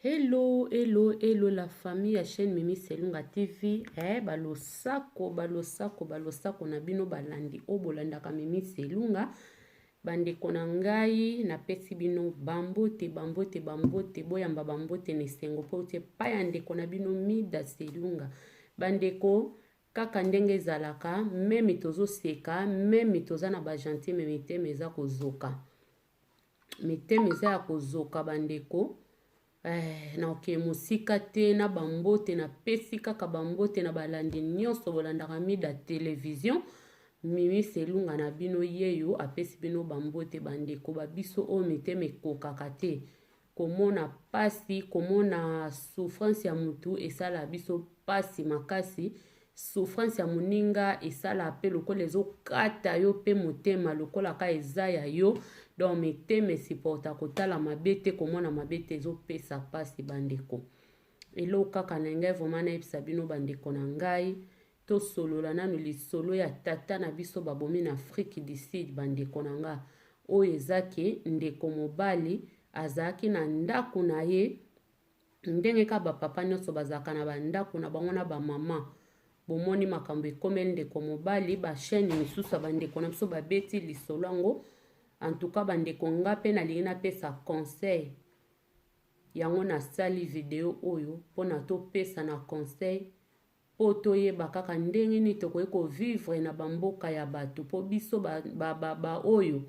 Hello, hello, hello la famille ya chaîne Mimi Selunga TV. Balosako na bino balandi o bolandaka Mimi Selunga. Bandeko na ngai na pesi bino bambote boyamba bambote nesengo po te paya ndeko na bino Mida Selunga. Bandeko kaka ndenge ezalaka, meme tozo seka, meme toza na ba gentil meme te meza kozoka. Mete meza ya kozoka bandeko. Na oke musika te na bambote na pesi kaka bambote na balandi nyonso bolandaka Mida television Mimi Selunga na bino yeyo apesi bino bambote bandeko babiso o mete mekokaka te komona pasi komona souffrance ya mutu esala biso pasi makasi souffrance ya muninga esala ape lokola ezokata yo pe motema lokola ka eza ya yo donc meteme supporta kotala mabete komona mabete ezopesa pasi bandeko elo kaka na ngai vraiment nayebisa bino bandeko na ngai tosolola nanu lisolo ya tata na biso babomi na Afrique du Sud bandeko na nga oyo ezake ndeko mobali azalaki na ndako na ye ndenge ka bapapa nyonso bazalaka na bandako na bango na bamama bomoni makambo ekomeli ndeko mobali bachaîne misusu bandeko na biso babeti lisolo yango en tout cas bandeko nga pe nalingi napesa conseil yango nasali video oyo mpona topesa na conseil po toyeba kaka ndenge nini tokoki kovivre na bamboka ya bato po biso oyo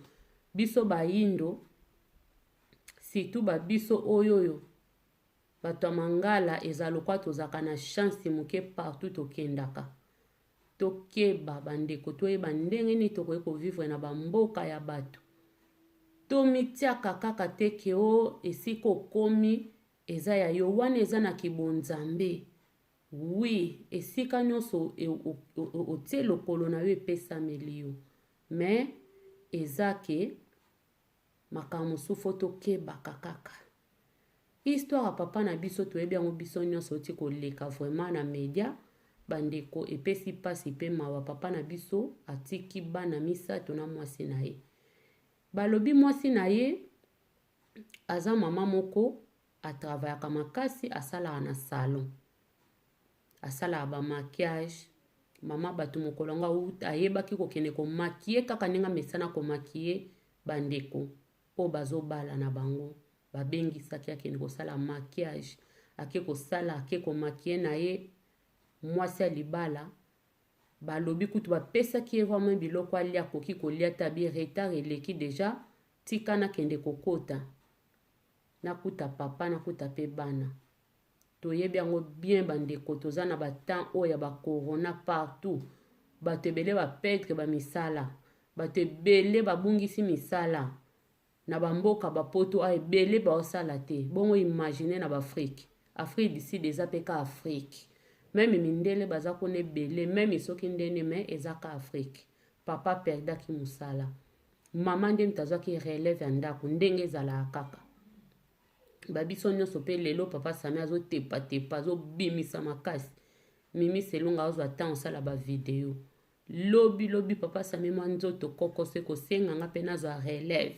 biso bayindo surtout babiso oyo bato ya mangala eza lokwa tozalaka na chance moke partout tokendaka tokeba bandeko toyeba ndenge nini tokoki kovivre na bamboka ya bato tomitiaka kaka te ke o esika okomi eza ya yo wana eza na kibonzambe oui esika nyonso otie lokolo na yo epesameli yo mais eza ke makambo mosusu tokebaka kaka histoire ya papa na biso toyebi yango biso nyonso oti koleka vraiment na media bandeko epesi pasi mpe mawa papa na biso atiki bana misato na mwasi na ye balobi mwasi na ye aza mama moko atravayaka makasi asalaka na salon asalaka bamakiage mama bato mokolo yango ayebaki kokende komakie kaka ndenge amesana komakie bandeko mpo bazobala na bango babengisaki akende kosala makiage ake kosala ake komakie na ye mwasi ya libala balobi kutu bapesaki ye vraiment biloko alia akoki kolia tabi retard eleki deja tika nakende kokota nakuta papa nakuta pe bana toyebi yango bien bandeko toza na batemps oyo ya bacorona partout bato ebele bapetre bamisala bato ebele babungisi misala na bamboka bapoto a ebele baosala te bongo imagine na baafrike Afrique du Sud eza pe ka Afrique meme mindele baza kona ebele meme soki ndene me eza ka Afrique papa perdaki musala mama nde mutazwaki relève ya ndako ndenge ezalaka kaka babiso nyonso pe lelo papa Sami azotepa azobimisa makasi Mimi Selunga azwa temps osala bavideo lobi papa Sami mwa nzoto kokose kosenganga mpe nazwa relève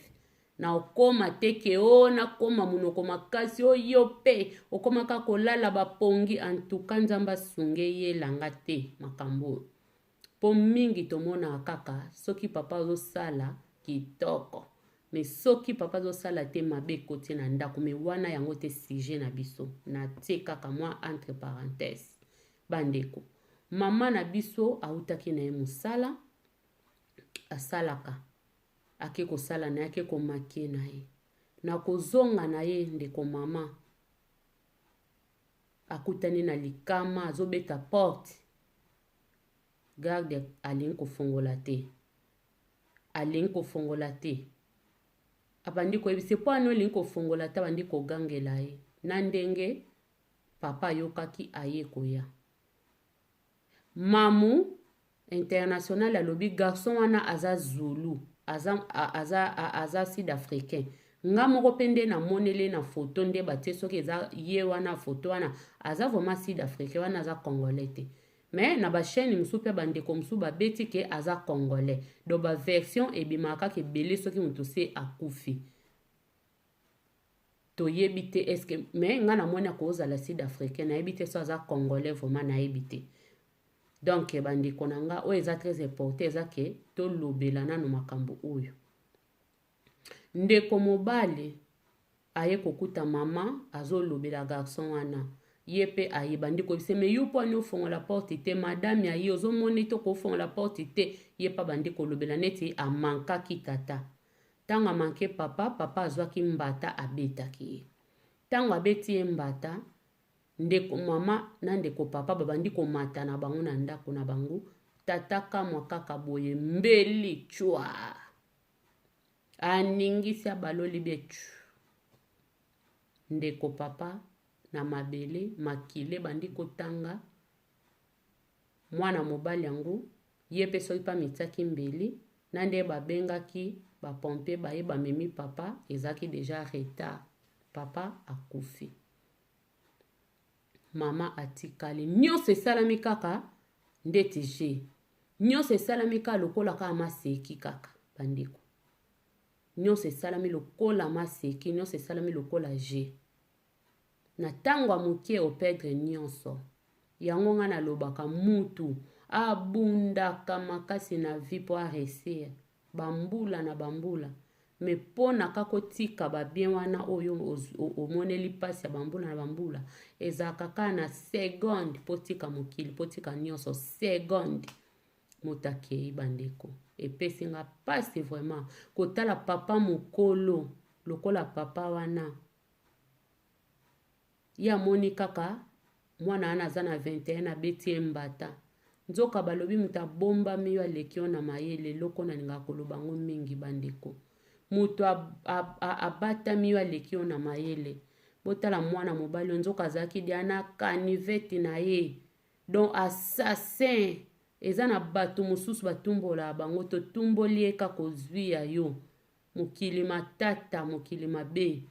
na okoma teke o nakoma munoko makasi oyo pe okomaka kolala bapongi antuka nzamba asunge ye langa te makambo po mingi tomona kaka soki papa azosala kitoko me soki papa azosala te mabe koti na ndako me wana yango te sujet na biso na tie kaka mwa entre parenthèses bandeko mama na biso autaki na ye musala asalaka ake kosala na ye ake komakie na ye na kozonga na ye ndeko mama akutani na likama azobeta porte garde alingi kofongola te abandi koyebise po ani olingi kofongola te abandi kogangela ye na ndenge papa ayokaki aye koya mamu international alobi garçon wana aza zulu aza sud-africain nga moko pe nde namonele na foto nde batie soki eza ye wana foto wana aza vraiment sud-africain wana aza congolais te mais na bachaîne mosusu mpe bandeko mosusu babeti ke aza congolais donc baversion ebimaka kaka ebele soki moto se akufi toyebi te eske me nga na moni akozala sud africain nayebi te so aza congolais vraiment nayebi te. Donc bandeko na nga oyo eza très important eza ke tolobela nano makambo oyo. Ndeko mobali aye kokuta mama azolobela garçon wana ye pe ayeba ndiko bise me yo po ani ofongola porte te madame aye ozomoni to kofongola porte te ye pa bandi kolobela neti amankaki tata. Tango amanke papa, papa azwaki mbata abetaki ye. Tango abeti ye mbata, ndeko mama na ndeko papa babandi komata na bango na ndako na bango, tata kamwa kaka boye mbeli chwa. Aningisi abaloli betu. Ndeko papa na mabele makile bandi kotanga mwana mobali yango ye pe soki pa mitiaki mbeli na nde babengaki bapompe baye bamemi papa ezaki deja retard. Papa akufi. Mama atikali. Nyonso esalami kaka ndeti je. Nyonso esalami kaka lokola kaka maseki kaka bandeko. Nyonso esalami lokola maseki, nyonso esalami lokola je. Na tango amukie opedre nyonso. Yango nga nalobaka mutu abundaka makasi na vi po aresia. Bambula na bambula. Me pona kako tika babien wana oyo omoneli pasi ya bambula na bambula. Eza kaka na seconde po tika mokili, po tika nyonso seconde. Motakei bandeko. Epesi nga pasi vraiment. Kotala papa mokolo. Lokola papa wana. Ya moni kaka. Mwana ana zana 21 abeti mbata. Nzoka balobi muta bomba miyo alekio na mayele. Loko na ninga kolobango mingi bandeko. Mutu abata miyo alekio na mayele. Botala mwana mobali nzoka zaki diana kaniveti na ye. Don assassin. Eza na batu mususu batumbola bango to tumboli eka kozwi ya yo. Mokili matata, mokili mabe.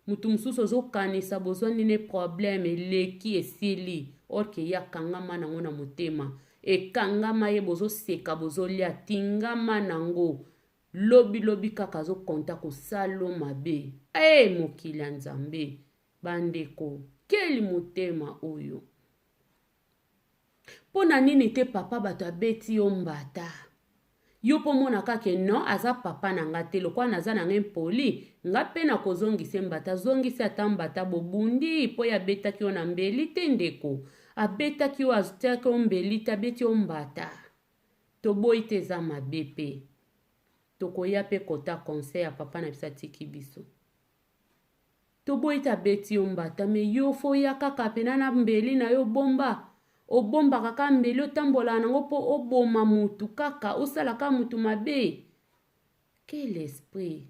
Mutu mususu zo kanisa bozwa nine probleme leki esili. Orke ya kangama nango na motema. E kangama ye bozo seka bozo lia tingama nango. Lobi kaka zo konta ko salo mabe. Mokili nzambe. Bandeko. Keli motema oyo. Pona nini te papa bato abeti yo mbata. Yo po mona kake no aza papa na nga te lokwa naza na nge poli. Nga pena ko zongise mbata. Zongise ata mbata bobundi. Po ya beta ki yo na mbeli te ndeko. Abeta ki yo azutaki yo mbeli te abeti yo mbata. Tobo ite za mabepe. Toko ya pe kota conseil ya papa na bisa tiki biso. Tobo ite abeti yo mbata. Me yo fo ya kaka pena na mbeli na yo bomba. Obomba kaka mbeli otambola nango po oboma mutu kaka osala ka mutu mabe. Quel esprit.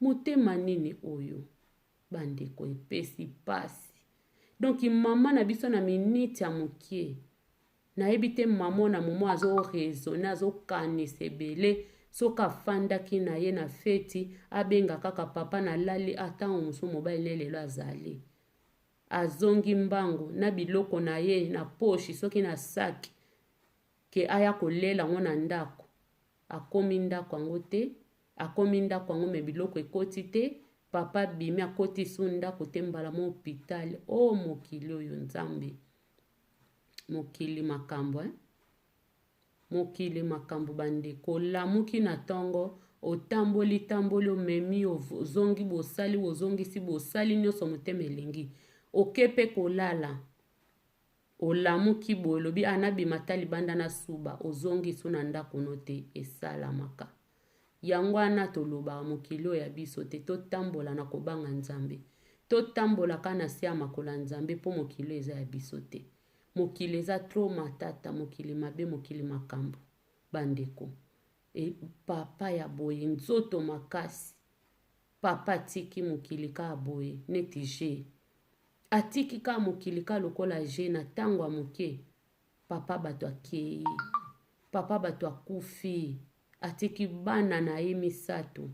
Motema nini oyo. Bandeko epesi pasi. Donc mama na biso na minute ya mokie. Na ebite mama na momo azo raisonner azo kanise bele. Soka fanda ki na ye na feti. Abenga kaka papa na lali ata onso mobile lelo azali. Azongi mbango na biloko na ye na poshi soki na saki ke aya kolela ngo na ndako. Akomi ndako yango te. Akomi ndako yango me biloko ekoti te. Papa bimi akoti su ndako te mbala mo hôpital. Oh mokili oyo nzambe. Mokili makambo Mokili makambo bandeko. Lamuki na tongo. Otamboli tamboli omemi ozongi bosali ozongisi bosali nyonso motema elengi. Okepe kolala. Olamuki bolobi anabi matali banda na suba. Ozongi suna ndako note esalamaka. Yango ana toloba mokilo ya biso te. Totambola na kobanga nzambe. Totambola kana siya makola nzambe po mokilo eza ya biso te. Mokili eza tro matata. Mokili mabe mokili makambo. Bandeko. Papa ya boye nzoto makasi. Papa tiki mokili ka boye. Neti je. Atiki ka mokili ka lokola je na tango amuke. Papa bato akei. Papa bato akufi. Atiki bana na ye misato.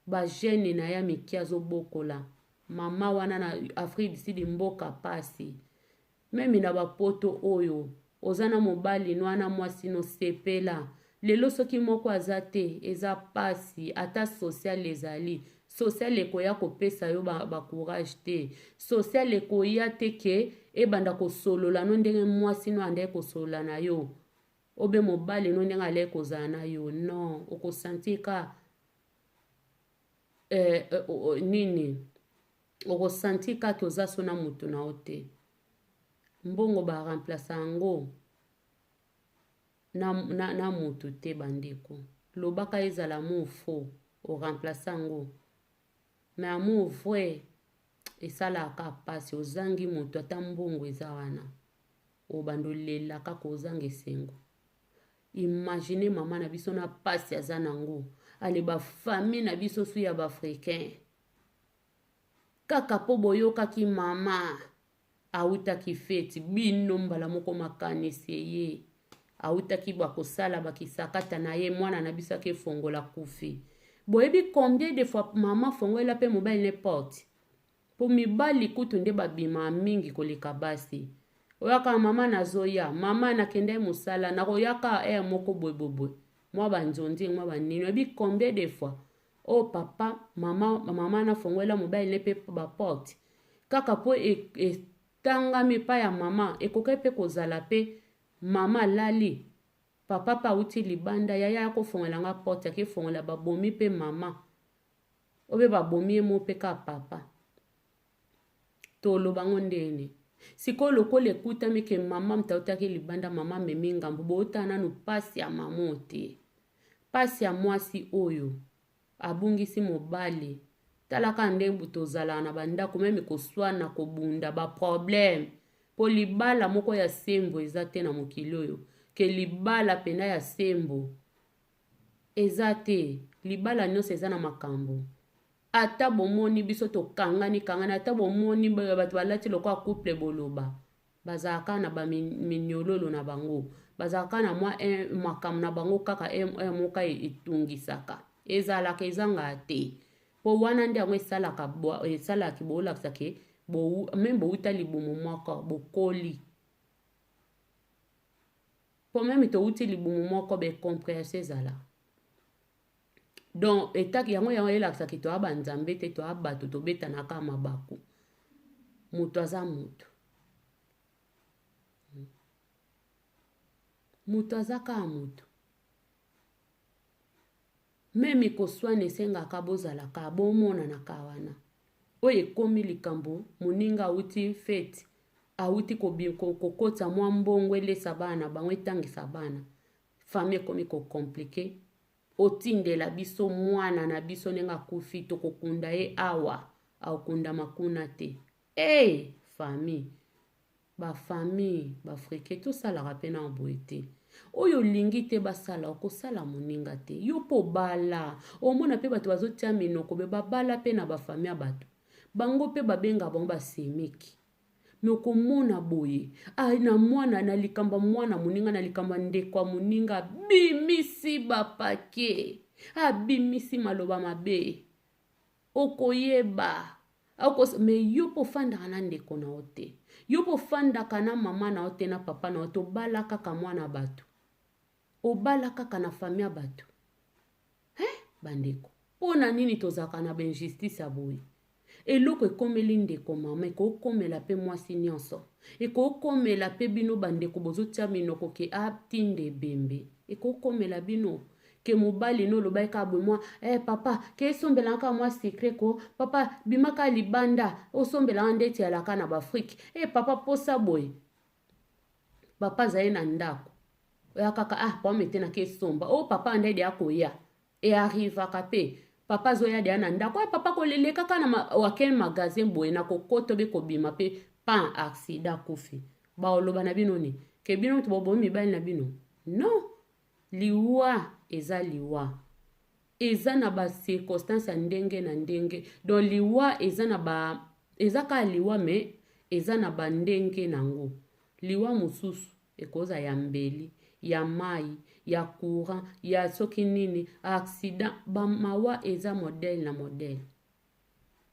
Ba jeni na ya miki azo bokola. Mama wana na Afrique du Sud mboka pasi. Memi na bapoto oyo. Ozana mobali no ana mwasi no sepela. Lelo soki moko azate eza pasi ata social ezali. social ekoya kopesa yo courage te. Social ekoya te ke ebanda kosolola no ndenge mwasi no ande kosolola na yo. Obe mobali no ndenge ale kozala na yo. Non, okosanti ka nini okosanti ka toza so na mutu na ote. Mbongo ba remplace yango na mutu te bandeko. Lobaka ezala mo faux o remplace yango. Mais amour vrai esalaka pasi ozangi mutu ata mbongo eza wana. Obando lela kaka ozangi esengo. Imagine mama na biso na pasi aza nango. Ale ba famille na biso su ya ba africain. Kaka po boyokaki mama awutaki feti bino mbala moko makanisi ye. Awutaki bakosala bakisakata na ye mwana na biso ke fongola kufi. Boyebi combien de fois mama fongola pe mobile ne porte. Po mibali kutu nde babima mingi koleka basi. Oyaka mama na zoya, mama na kende musala, na oyaka moko boy. Mwa banzondi, mwa banini. Oyebi combien de fois. Oh papa, mama na fongola mobile ne pe ba porte. Kaka po tangami pa ya mama, ekoke pe kozala pe mama lali. Papa pa uti libanda, yaya ko fongola nga porte, ke fongola babomi pe mama. Obe babomi mo pe ka papa. Tolo bango ndene. Siko loko lekuta meke mama mtautaki libanda mama meminga mbubo utana nu pasi ya mamote. Pasi ya mwasi oyo. Abungisi mobali. Talaka ndembu tozala na banda kumeme koswana kobunda ba problem. Po libala moko ya sembo ezate na mokili oyo. Ke libala pena ya sembo. Ezate. Libala nyonso eza na makambo. Ata bomoni biso to kangani ata bomoni bato balati lokwa couple boloba. Bazaka na ba minyololo na bango. Bazaka na mwa makam na bango kaka moka etungisaka. Ezalaka ezanga te. Po wana ndi yango esalaki bolakisa ke même bouta libumu moko bokoli. Po même to uti libumu moko be compréhension ezala. Donc etaki yango elakisa ki to abanzambe te to abato to beta na ka mabaku. Mutu aza mutu. Mutu aza ka mutu. Memi koswane senga kabozala ka bomona na kawana. Oye komi likambo muninga uti fete. Auti kokota mwa mbongo elesa bana bango etangisa bana. Famille komi ko compliqué. Otindela biso mwana na biso nenga kufi to kokunda ye awa au kunda makuna te. Famille. Ba famille, ba frike tout ça la rapena emboité. Oyo lingi te basala okosala moninga te. Yo po bala. Omona pe bato bazotia minoko be babala pe na ba famille abato. Bango pe babenga bango ba semeki. Moko mona boye. Na mwana na likamba mwana moninga na likamba ndekwa moninga bimisi bapake. Bimisi maloba mabe. Okoyeba. Me yo po fanda kana ndeko na ote. Yo po fanda kana mama na ote na papa na ote. Obala kaka mwana bato. Obala kaka na famille bato. Bandeko. Pona nini tozaka na benjustice aboye. Eloko ekomeli ndeko mama ekokomela pe mwasi nyonso. Ekokomela pe bino bandeko bozotia minoko ke atinde bembe. Ekokomela bino ke mobali no loba ekabwe mwa papa ke esombela nka mwa secret ko papa bimaka libanda osombela ndeti alaka na bafrike papa posa boy papa zaye na ndako oya kaka pomete na ke somba papa ndedi akoya arrive akape papa zoya de na ndako papa kolele kaka na waken magazin boy na kokoto be kobima pe pan accident kufi ba oloba na bino ni ke bino to bobo mibali na bino non liwa eza liwa eza na ba circonstance ndenge na ndenge donc liwa eza na ba eza ka liwa me eza na ba ndenge nango liwa mususu ekoza ya mbeli ya mai ya courant ya soki nini accident ba mawa eza modèle na modèle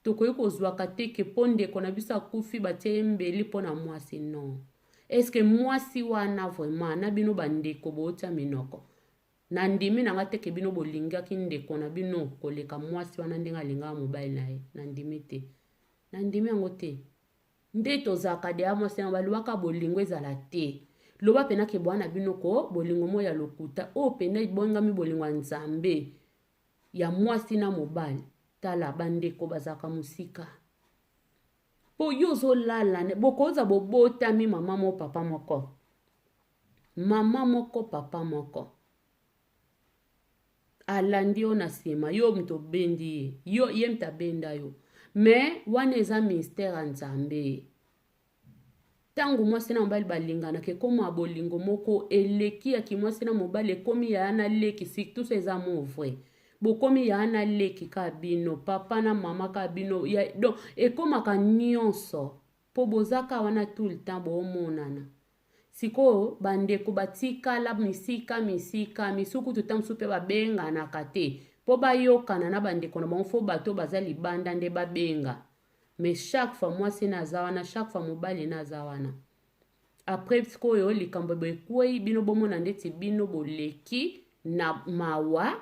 tokoyi kozwaka te ke ponde kona bisa kufi batie mbeli pona mwasi non est-ce que mwasi wana vraiment na bino bandeko botia minoko na ndimi na nga te ke bino bolingaki ndeko na bino koleka mwasi wana ndenge alingaka mobali na ye na ndimi te na ndimi yango te nde tozalaka deya mwasi na balobaka bolingo ezala te loba pena ke bwana bino ko bolingo mo ya lokuta oyo pena ebongami bolingo ya nzambe ya mwasi na mobali tala bandeko bazalaka mosika po yo ozolala bokoza bobotami mama mo papa moko papa moko alandi yo na nsima yo mutu obendi ye mutu abenda yo me wana eza ministère ya nzambe ntango mwasi na mobali balinganaka ekoma bolingo moko eleki ya kimwasi na mobali ekomi ya na leki surtout so eza mo vrai bokomi ya na leki ka bino papa na mama ka bino donc ekomaka nyonso po bozaka wana tout le temps boomonana sikoyo bandeko batikala misika misuku tutamsu mpe babenganaka te po bayokana na bandeko na bango fo bato baza libanda nde babenga mais chaque fois mwasi naza wana chaque fois mobali naza wana après sikoyo likambo boekwei bino bomona ndeti bino boleki na mawa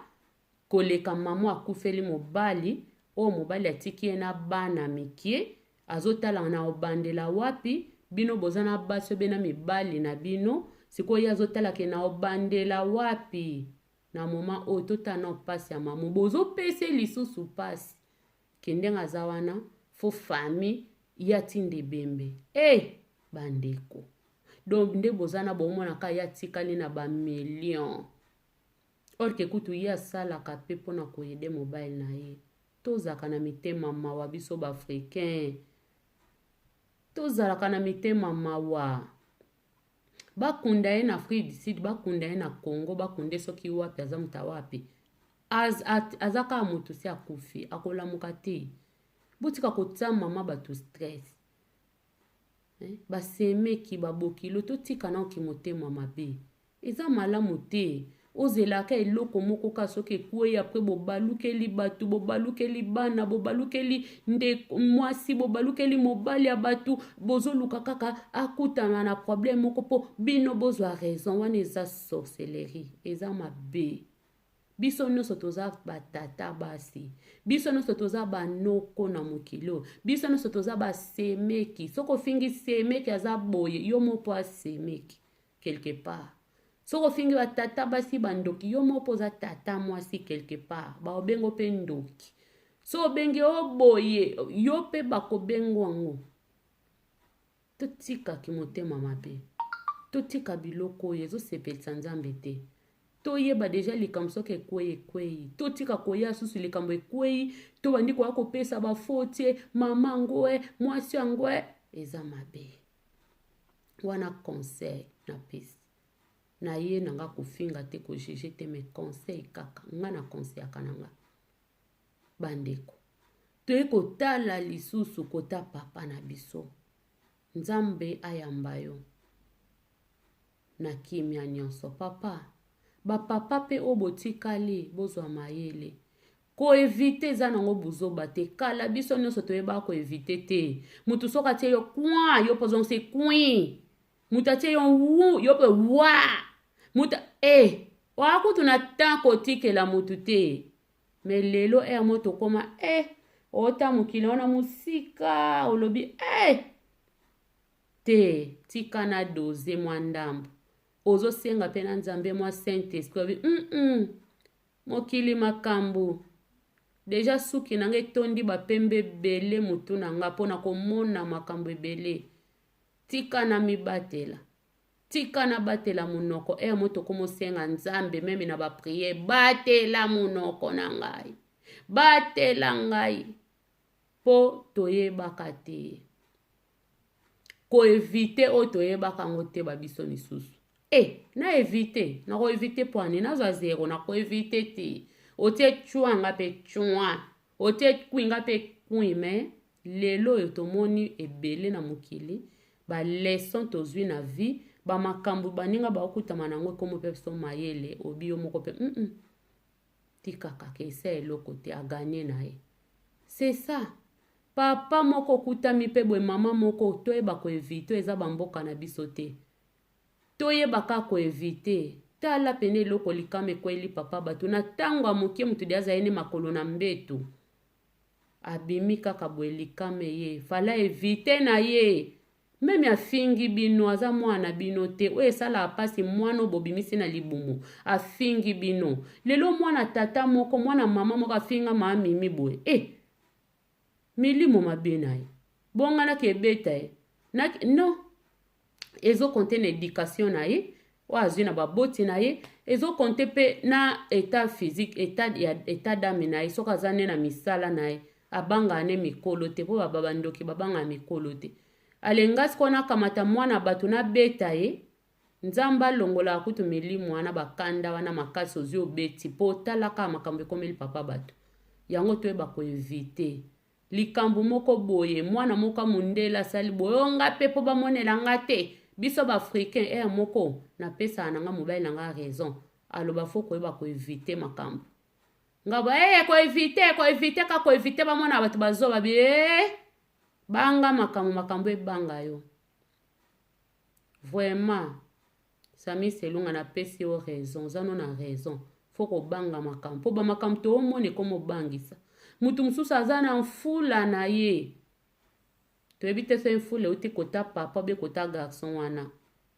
koleka mama akufeli mobali oyo mobali atiki ye na bana mikie azotala na obandela wapi bino boza na basi obe na mibali na bino sikoyo ye azotalaka na obandela wapi na moma oyo totala na pasi ya mama bozopesa lisusu pasi kendenge aza wana fo fami ya tinde bembe bandeko donc nde boza na bomonaka ya tikali na bamillion or ke kutu ye asalaka mpe mpona koyede mobile na ye tozalaka na mitema mawa biso baafricain tozalaka na mitema mawa bakunda ye na Afrique du Sud bakunda ye na Congo bakunda soki wapi aza muta wapi azaka mutu si akufi akolamuka te botika kotia mama bato stress basemeki babokilo totika na oki motema mabe eza malamu te ozelaka eloko moko ka soki ekwe apres bobalukeli bato bobalukeli bana bobalukeli nde mwasi bobalukeli mobali ya bato bozoluka kaka akutana na problème moko po bino bozwa raison wana eza sorcellerie eza mabe biso nyonso toza batata basi biso nyonso toza banoko na mokilo biso nyonso toza basemeki soko fingi semeki aza boye yo mopo asemeki quelque part soko fingi batata basi bandoki yo mopo za tata mwasi quelque part baobengo pe ndoki so bengi oboye yo pe bakobengo ango totika kimotema mabe totika biloko oyo ezosepelisa nzambe te toyeba deja likambo soki ekwei totika koya susu likambo ekwei tobandi koya kopesa bafotie mama ngoe mwasi yangoe eza mabe wana conseil na pesi na ye nanga kofinga te kojeje te me conseil kaka nga na conseil akananga bandeko toye kotala lisusu kota papa na biso nzambe ayamba yo na kimia nyonso papa bapapa pe oyo botikali bozwa mayele koevite eza nango buzoba te kala biso nyonso toyebaka koevite te mutu soki atie yo kwa yo mpo zonse kwi mutu atie yo wu yo mpe wa mutu wakutu na tan kotikela mutu te me lelo mo tokoma ota mokili wana mosika olobi te tika na doze mwa ndambo ozosenga pe na nzambe mwa saint esprit mokili makambo deja suki nanga etondi bapembe ebele mutu nanga mpona komona makambo ebele tika na mibatela tika na batela munoko moto komosenga nzambe meme na bapriere batela munoko na ngai batela ngai po toyebaka te koevite oyo toyebaka ngo te babiso lisusu na evite na koevite poani nazwa zero na koevite te otie chua nga pe chua otie kui nga pe kui me lelo oyo tomoni ebele na mokili baleson tozwi na vie bamakambo baninga bakutama nango ekomo mpe so mayele obi yo moko mpe tikaka ke esa eloko te aganye na ye c'est ça papa moko kutami mpe boye mama moko toyeba koevite eza bamboka na biso te toyebaka koevite tala pene eloko likama ekweli papa bato na ntango ya moke moto de aza ye ne makolo na mbeto abimi kaka boye likama ye fala evite na ye meme afingi bino aza mwana bino te oyo esalaka mpasi mwana obobimisi na libumu afingi bino lelo mwana tata moko mwana mama moko afinga maa mimi boye milimo mabe na ye bonganaki ebeta ye non ezokonte na éducation na ye oyo azwi na baboti na ye ezokonte mpe na état physique état d'âme na ye soki aza ne na misala na ye abangaka ne mikolo te mpo babandoki babangaka mikolo te alengasi kona akamata mwana bato nabeta ye nzambe alongolaka kutu milimo wana bakanda wana makasi ozwi obeti mpo otalaka makambo ekomeli papa bato yango toyeba koevite likambo moko boye mwana moko mundela asali boye onga mpe mpo bamonela nga te biso baafricain moko napesaka na nga mobali na nga raison aloba fo koyeba koevite makambo ngabo koevite ka koevite bamwana bato bazoba banga makambo ebanga yo vraiment Sami Selunga napesi yo raison zano na raison fo kobanga makambo mpo bamakambo toomona ekoma obangisa mutu mosusu aza na mfula na ye toyebi te so mfula euti kota papa be kota garçon wana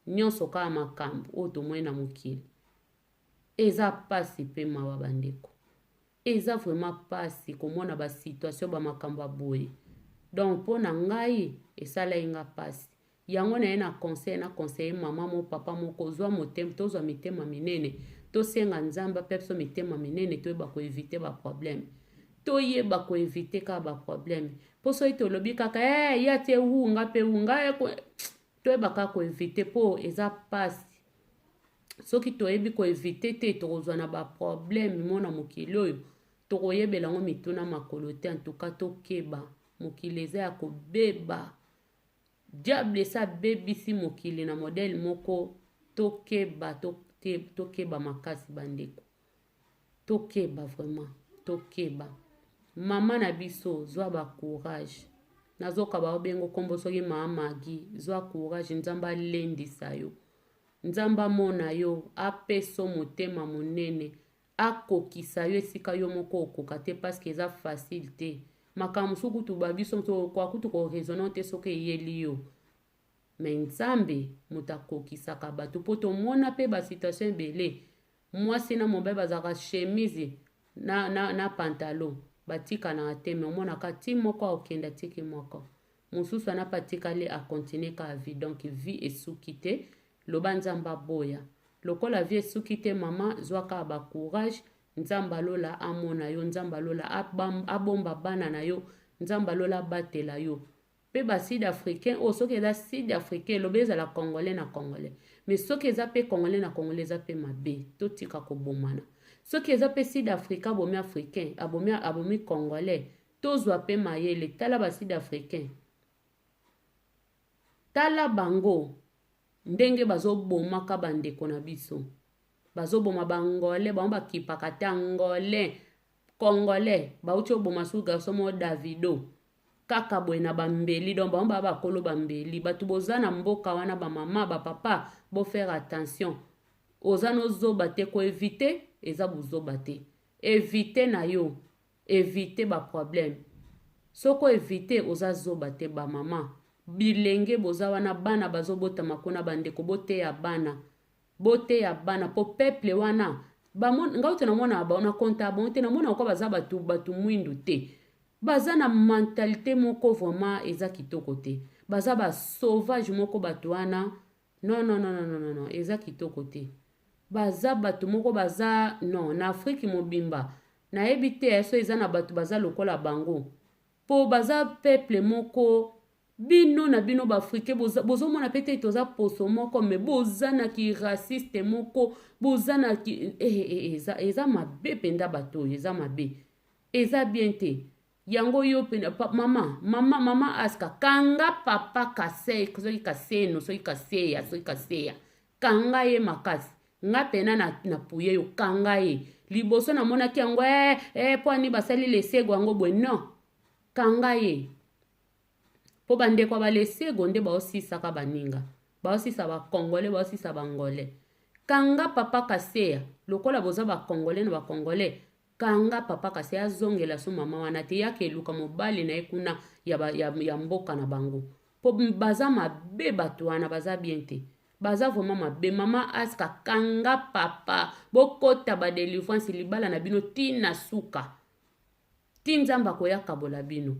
nyonso kaka makambo oyo tomoni na mokili eza pasi mpe mawa bandeko eza vraiment pasi komona basituation bamakambo aboye donc mpo na ngai esala ye nga pasi yango na ye na conseil mama mo papa moko zwa motema tozwa mitema minene tosenga nzambe mpe biso mitema minene toyeba koevite baproblème toyeba koevite kaka baproblème mpo soki tolobi kaka ya te wunga mpe wunga toyeba kaka koevite mpo eza pasi soki toyebi koevite te tokozwa na baproblème mona mokili oyo tokoyebela yango mituna makolo te antuka tokeba mokili eza ya kobeba diable esa bebisi mokili na modele moko tokeba makasi bandeko tokeba vraiment tokeba mama na biso zwa ba courage nazoka baobengo kombo soki mama magi zwa courage nzamba alendisa yo nzamba mona yo apeso motema monene akokisa yo esika yo moko okoka te paske eza facile te makambo suku tuba biso kwa kutu ko raisonner te soki eyeli yo me nzambe moto akokisaka bato mpo tomona mpe basituation ebele mwasi na mobali bazalaka chemise na pantalon batikanaka te me omonaka ti moko aokenda tiki moko mosusu anapa atikali akontinue ka vie donc vie esuki te loba nzambe aboya lokola vie esuki te mama zwaka bacourage nzambe alola amona yo nzambe alola abomba bana na yo nzambe alola abatela yo mpe basud africain oyo soki eza sud africain elobi ezala congolais na congolais mais soki eza mpe congolais na congolais eza mpe mabe totika kobomana soki eza mpe sud africain abomi africain abomi congolais tozwa mpe mayele tala basud africain tala bango ndenge bazobomaka bandeko na biso bazoboma bangolais bango bakipaka te angolais congolais bauti oboma su garçon mo Davido kaka boye na bambeli donc bango baba bakolo bambeli bato boza na mboka wana bamama bapapa bofaire attention oza nozoba te koevite eza bozoba te evite na yo evite baproblème soko evite oza zoba te bamama bilenge boza wana bana bazobotama kuna bandeko boteya bana po peuple wana ngau te namona baona konta bango te namona kwa baza batu mwindu te baza na mentalité moko vraiment eza kitoko te baza ba sauvage moko bato wana non eza kitoko te baza bato moko baza non na Afrique mobimba nayebi te so eza na bato baza lokola bango po baza peuple moko bino na bino baafrikain bozomona pete toza poso moko me boza na ki raciste moko boza na ki eza mabe penda bato oyo eza mabe eza bien te yango yo penda mama aska kanga papa kase soki kaseno soki kaseya kanga ye makasi nga pena na puye yo kanga ye liboso namonaki yango po ani basali lesego yango boye non kanga ye po bandeko balesego nde baosisaka baninga baosisa bakongole baosisa bangole kanga papa kaseya lokola boza bakongole na bakongole kanga papa kaseya azongela so mama wana te yake eluka mobali na ye kuna ya mboka na bango po baza mabe bato wana baza bien te baza vraiment mabe mama aska kanga papa bokota badelivrance libala na bino tina suka ti nzambe akoyakabola bino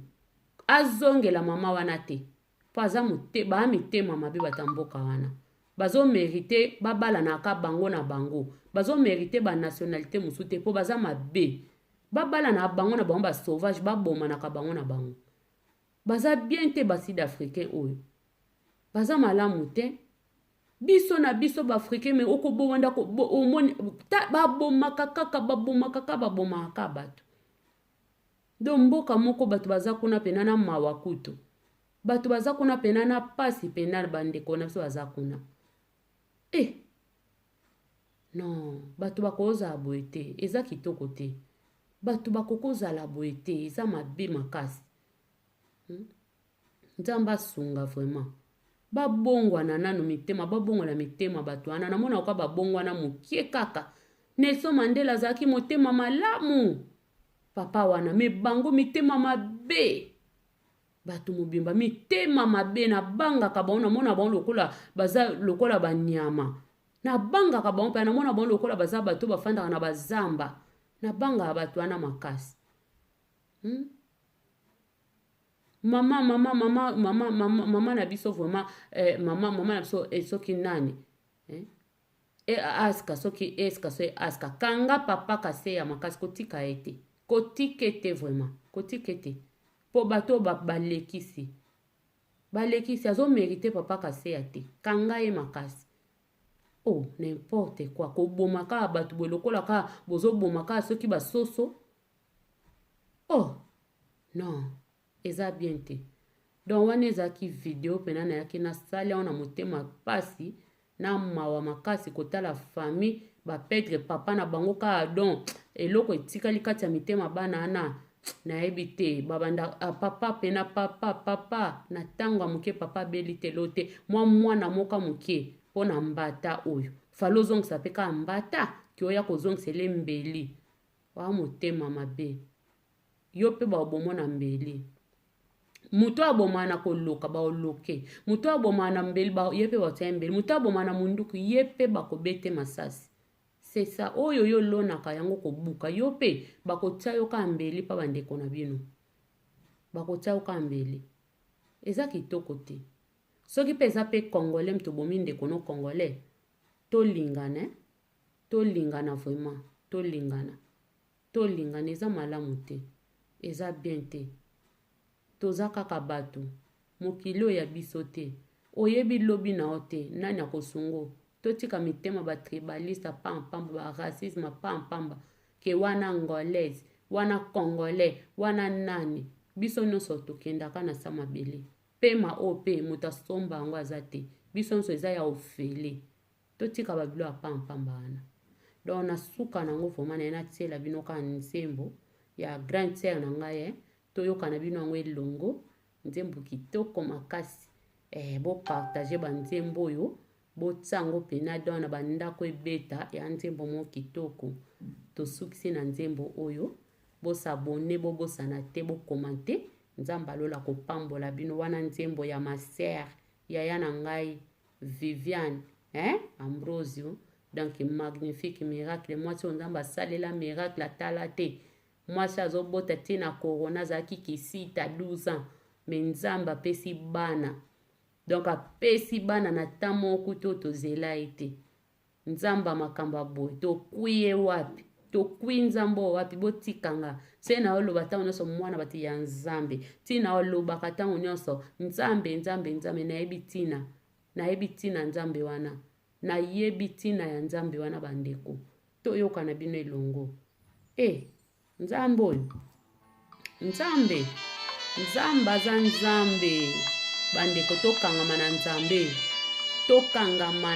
azongela mama wana te po aza baa mitema mabe bata mboka wana bazomerite babalanaka bango na bango bazomerite banationalité mosusu te mpo baza mabe babalana bango na bango basauvage babomanaka bango na bango baza bien te basud africain oyo baza malamu te biso na biso baafricain me okoboma ndako omoni babomaka kaka babomaka bato do mboka moko bato baza kuna pena na mawa kutu bato baza kuna pena na pasi pena bandeko na biso baza kuna non bato bakozala boye te eza kitoko te bato bakokozala boye te eza mabe makasi nzambe asunga vraiment babongwana nano mitema babongwana mitema bato wana namona oka babongwana mokie kaka Nelson Mandela azalaki motema malamu papa wana me bango mitema mabe bato mobimba mitema mabe na bangaka bango namona bango lokola baza lokola banyama na bangaka bango mpe namona bango lokola baza bato bafandaka na bazamba na bangaka bato wana makasi mama na biso vraiment mama na biso soki nani aska soki aska kanga papa kaseya makasi kotika ete kotikete vraiment kotikete po bato balekisi azomerite papa kaseya te kanga ye makasi n'importe quoi kobomaka bato boye lokola ka bozobomaka soki basoso non eza bien te donc wana ezalaki video mpena nayaki nasali awa na motema pasi na mawa makasi kotala famille bapetre papa na bango kaka don eloko etikali kati ya mitema bana ana nayebi te babanda papa pena papa na ntango ya moke papa abeli te lo te mwana moka moke mpo na mbata oyo fali ozongisa mpe kaka mbata ki oya kozongisela mbeli wa motema mabe yo mpe babomona mbeli mutu abomana koloka baoloke mutu abomana mbeli ye mpe batia mbeli mutu abomana munduku ye mpe bakobete masasi c'est ça oyo yo lonaka yango kobuka yo mpe bakotia yo ka mbeli mpa bandeko na bino bakotia yo ka mbeli eza kitoko te soki mpe eza mpe congolais mto bomi ndeko no congolais tolingana vraiment tolingana eza malamu te eza bien te toza kaka bato mokili oyo ya biso te oyebi lobi na yo te nani akosungo totika mitema batribaliste pampamba baracisme pampamba ke wana angolaise wana congolais wana nani biso nyonso tokendaka na sa mabele pema o pe moto asomba yango aza te biso nyonso eza ya ofele totika babilo ya pampamba wana donc nasuka nango vraimen naye natiela bino kaka nzembo ya grande sere na ngai toyokana bino yango elongo nzembo kitoko makasi bopartage banzembo oyo botsango pena don na bandako ebeta ya nzembo mo kitoko tosukisi na nzembo oyo bosabone bobosana te bokomante nzambe alola kopambola bino wana nzembo ya masere yaya na ngai Viviane Ambrosio donc magnifique miracle mwasi oyo nzambe asalela miracle atala te mwasi azobota te na corona azalaki kisita 12 ans me nzambe apesi bana donc apesi bana na ntan moko to tozela ete nzambe makambo aboye tokwi ye wapi tokwi nzambe wapi botikanga se na oloba ntango nyonso mwana bati ya nzambe ntina olobaka ntango nyonso nzambe nayebi ntina nzambe wana nayebi ntina ya nzambe wana bandeko toyokana bino elongo nzambe oyo nzambe aza nzambe bandeko tokangama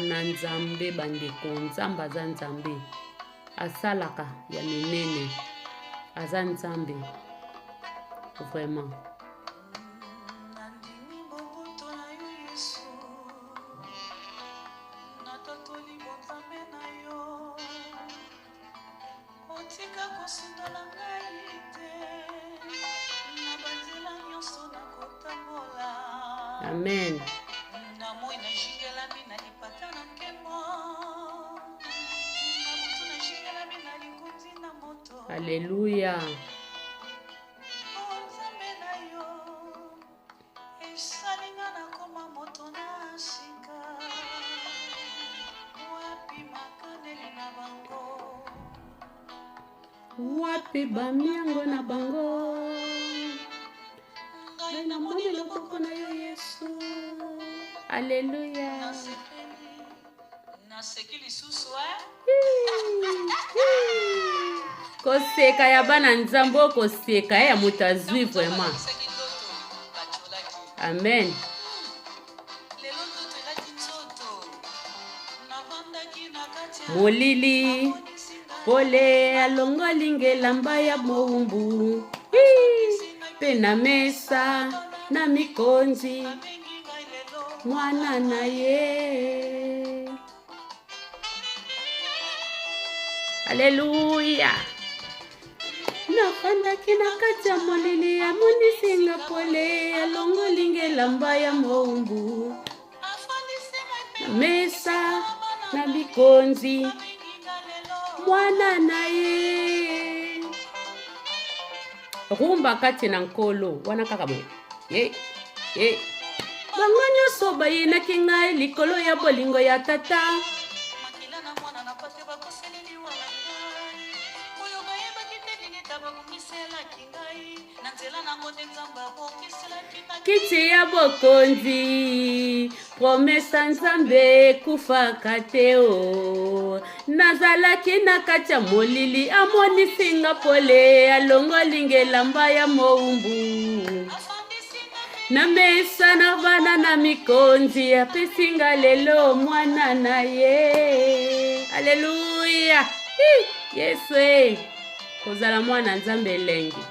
na nzambe bandeko nzambe aza nzambe asalaka ya minene aza nzambe vraiment Amen. Alléluia. Wapi bamiango na bango na moni loboko na yo Yesu. Alléluia. Koseka ya bana nzambo koseka ya moto azwi vraiment. Amen. Molili pole alongoli ngelamba ya moumbu pe na mesa na mikonzi mwana na ye. Alléluia. Nafandaki na kati ya molili ya monisinga pole alongoli ngelamba ya moumbu na mesa na mikonzi mwana na ye. Rumba kati na nkolo wana kaka bo ye bango nyonso bayinaki ngai likolo ya bolingo ya tata. Kiti ya bokonzi promesa nzambe kufaka te o. Nazalaki na kati ya molili amonisinga pole alongoli ngelamba ya moumbu na mesa na bana na mikonzi apesinga lelo mwana na ye. Alléluia. Yesu kozala mwana nzambe elengi.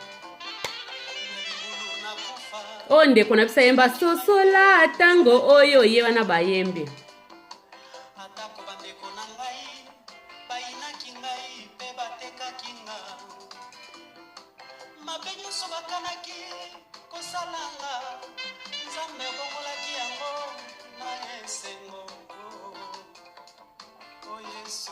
Onde kuna bisa yemba sosola tango oyo ye wana bayembe. Atako bandeko na ngai bayinaki ngai pe batekaki nga. Mabenyo so bakanaki kosalanga nzambe bongolaki yango na esengo. O Yesu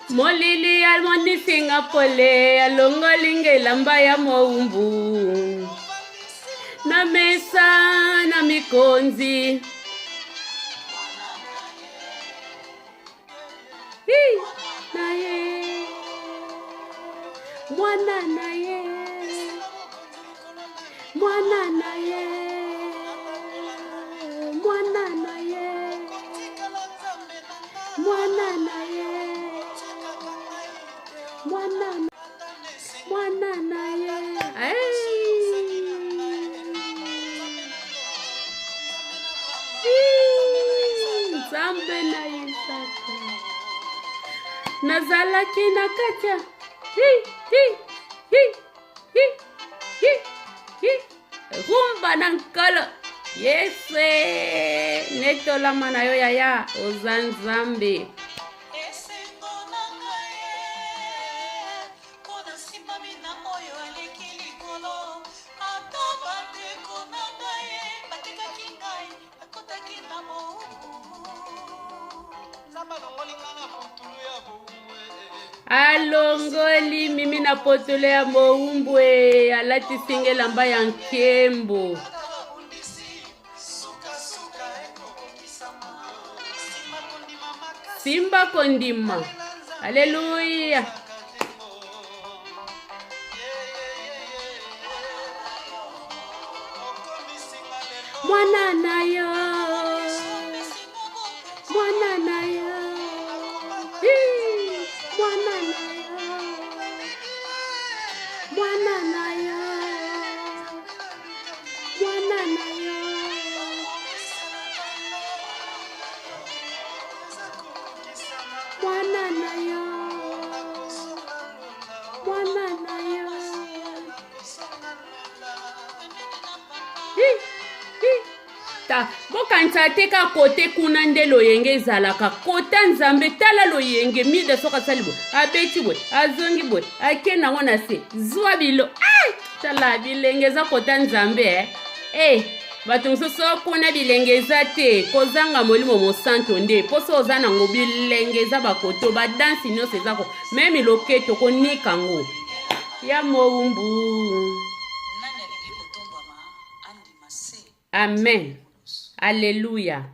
molili almonisinga pole alongoli ngelamba ya moumbu na mesa na mikonzi na ye mwana na ye mwana na ye mwana na ye mwana na ye mwana na ye. Nzambe na ye saka nazalaki na katia rumba na nkolo Yesu netolama na yo yaya oza nzambe. Alongoli mimi na potolo ya moumbwe alati singelamba ya nkembo. Simba kondima. Alléluia. Mwana na yo. Mwana na yo. Mwana na yo. Mwana na yo. Mwana na yo. Mwana na yo. Mwana na yo. Ta bokanisa teka kote kuna nde loyenge ezalaka kota nzambe tala loyenge mide soka salibo abeti boy azongi boy akena wana se zwa bilo tala bilenge eza kota nzambe bato mosusu okuna bilenge eza te kozanga molimo mosanto nde poso oza nango bilenge eza bakoto badansi nyonso eza ko meme loketo konika ngo ya mowumbu. Amen. Alléluia.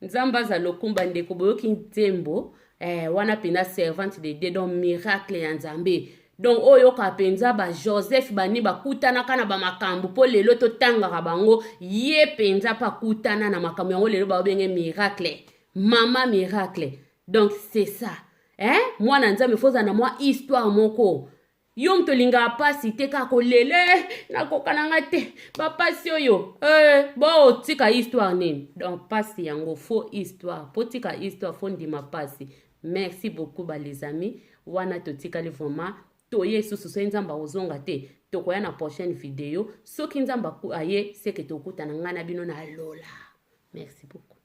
Nzamba za lokumba ndeko boyoki ntembo wana pena servante de Dieu donc miracle ya Nzambe. Donc oyo ka penza ba Joseph bani bakutana kana ba makambo po lelo to tangaka bango ye penza pa kutana na makambo yango lelo ba benge miracle. Mama miracle. Donc c'est ça. Mwana Nzambe foza na moi histoire moko. Yo mtolinga pasi te kako lele na kokananga te ba pasi oyo bo tika histoire nini donc pasi yango faux histoire po tika histoire fo ndima pasi. Merci beaucoup les amis wana to tika le vraiment to yesu so nzamba ozonga te to koya na prochaine vidéo soki nzamba ku aye seke to kutana ngana bino na lola. Merci beaucoup.